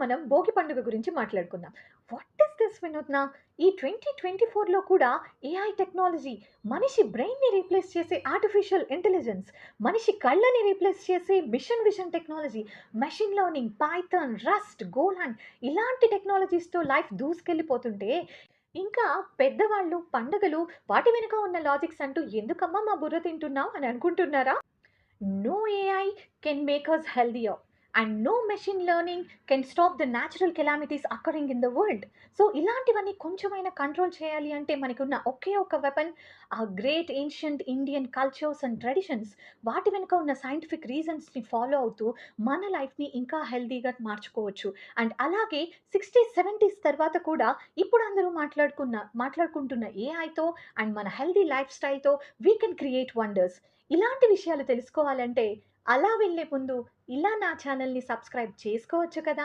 మనం భోగి పండుగ గురించి మాట్లాడుకుందాం. వాట్ ఈస్ దిస్ వినూత్న? ఈ 2024లో కూడా ఏఐ టెక్నాలజీ మనిషి బ్రెయిన్‌ని రీప్లేస్ చేసే ఆర్టిఫిషియల్ ఇంటెలిజెన్స్, మనిషి కళ్ళని రీప్లేస్ చేసే machine vision technology, machine learning, Python, Rust, Golang ఇలాంటి టెక్నాలజీస్‌తో లైఫ్ దూసుకెళ్ళిపోతుంటే, ఇంకా పెద్దవాళ్ళు పండుగలు వాటి వెనుక ఉన్న లాజిక్స్ అంటూ ఎందుకమ్మా మా బుర్ర తింటున్నావు అని అనుకుంటున్నారా? No AI can make us healthier, and no machine learning can stop the natural calamities occurring in the world. So ఇలాంటివన్నీ కొంచెమైనా కంట్రోల్ చేయాలి అంటే మనకున్న ఒకే ఒక వెపన్ ఆ great ancient Indian cultures and traditions. వాటి వెనుక ఉన్న సైంటిఫిక్ రీజన్స్ని ఫాలో అవుతూ మన లైఫ్ని ఇంకా హెల్తీగా మార్చుకోవచ్చు. అండ్ అలాగే 60s 70s తర్వాత కూడా ఇప్పుడు అందరూ మాట్లాడుకుంటున్న ఏఐతో అండ్ మన హెల్తీ లైఫ్ స్టైల్తో వీ కెన్ క్రియేట్ వండర్స్. ఇలాంటి విషయాలు తెలుసుకోవాలంటే అలా వెళ్ళే ముందు ఇలా నా ఛానల్‌ని సబ్స్క్రైబ్ చేసుకోవచ్చు కదా!